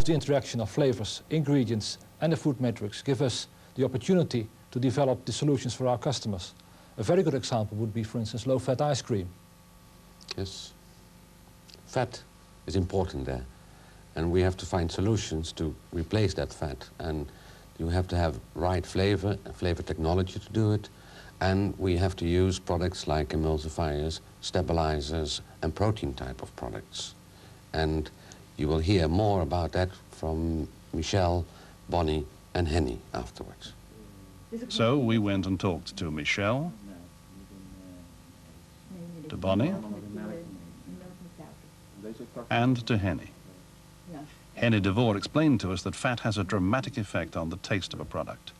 The interaction of flavors, ingredients and the food matrix give us the opportunity to develop the solutions for our customers. A very good example would be, for instance, low-fat ice cream. Yes. Fat is important there, and we have to find solutions to replace that fat, and you have to have right flavor technology to do it, and we have to use products like emulsifiers, stabilizers and protein type of products. And you will hear more about that from Michel, Bonnie and Henny afterwards. So we went and talked to Michel, to Bonnie and to Henny. Henny Devore explained to us that fat has a dramatic effect on the taste of a product,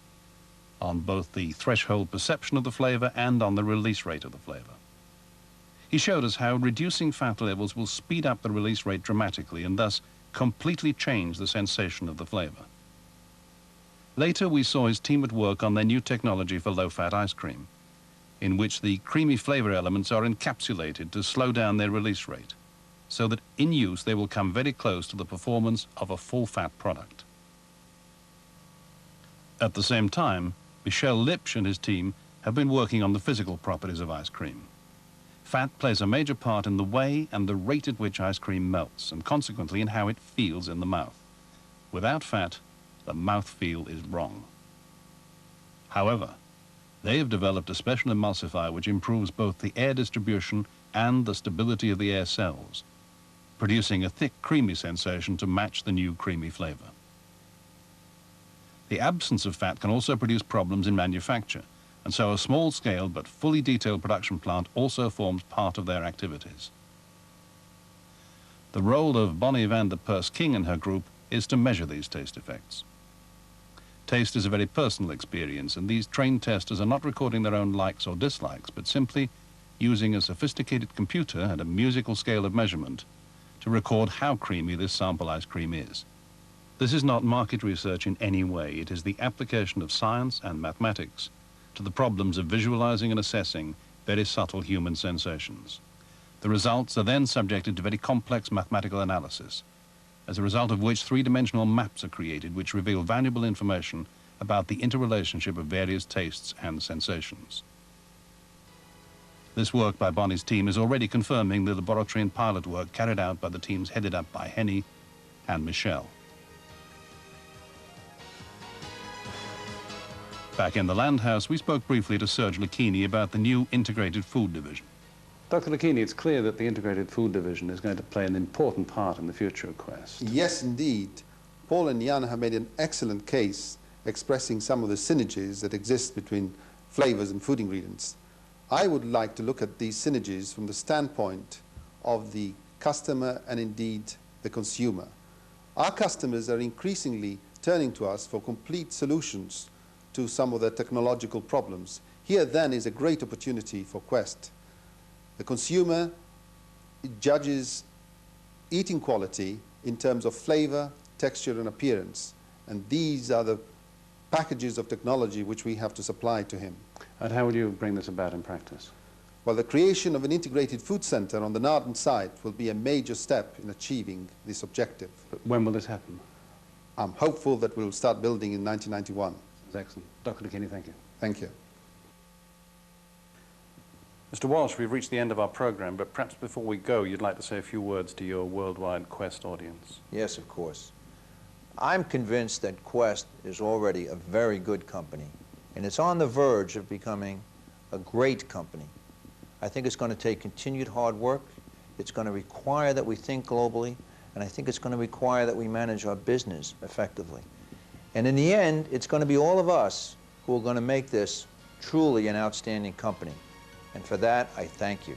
on both the threshold perception of the flavor and on the release rate of the flavor. He showed us how reducing fat levels will speed up the release rate dramatically and thus completely change the sensation of the flavor. Later, we saw his team at work on their new technology for low-fat ice cream, in which the creamy flavor elements are encapsulated to slow down their release rate, so that in use they will come very close to the performance of a full-fat product. At the same time, Michel Lipsch and his team have been working on the physical properties of ice cream. Fat plays a major part in the way and the rate at which ice cream melts, and consequently in how it feels in the mouth. Without fat, the mouthfeel is wrong. However, they have developed a special emulsifier which improves both the air distribution and the stability of the air cells, producing a thick, creamy sensation to match the new creamy flavor. The absence of fat can also produce problems in manufacture, and so a small-scale but fully detailed production plant also forms part of their activities. The role of Bonnie van der Pers-King and her group is to measure these taste effects. Taste is a very personal experience, and these trained testers are not recording their own likes or dislikes, but simply using a sophisticated computer and a musical scale of measurement to record how creamy this sample ice cream is. This is not market research in any way. It is the application of science and mathematics to the problems of visualizing and assessing very subtle human sensations. The results are then subjected to very complex mathematical analysis, as a result of which three-dimensional maps are created which reveal valuable information about the interrelationship of various tastes and sensations. This work by Bonnie's team is already confirming the laboratory and pilot work carried out by the teams headed up by Henny and Michel. Back in the Land House, we spoke briefly to Serge Lucchini about the new Integrated Food Division. Dr. Lucchini, it's clear that the Integrated Food Division is going to play an important part in the future of Quest. Yes, indeed. Paul and Jan have made an excellent case expressing some of the synergies that exist between flavors and food ingredients. I would like to look at these synergies from the standpoint of the customer and indeed the consumer. Our customers are increasingly turning to us for complete solutions to some of their technological problems. Here then is a great opportunity for Quest. The consumer judges eating quality in terms of flavor, texture and appearance, and these are the packages of technology which we have to supply to him. And how will you bring this about in practice? Well, the creation of an integrated food center on the Naarden site will be a major step in achieving this objective. But when will this happen? I'm hopeful that we'll start building in 1991. That's excellent. Dr. Lucchini, thank you. Thank you. Mr. Walsh, we've reached the end of our program, but perhaps before we go, you'd like to say a few words to your worldwide Quest audience. Yes, of course. I'm convinced that Quest is already a very good company, and it's on the verge of becoming a great company. I think it's going to take continued hard work. It's going to require that we think globally, and I think it's going to require that we manage our business effectively. And in the end, it's going to be all of us who are going to make this truly an outstanding company. And for that, I thank you.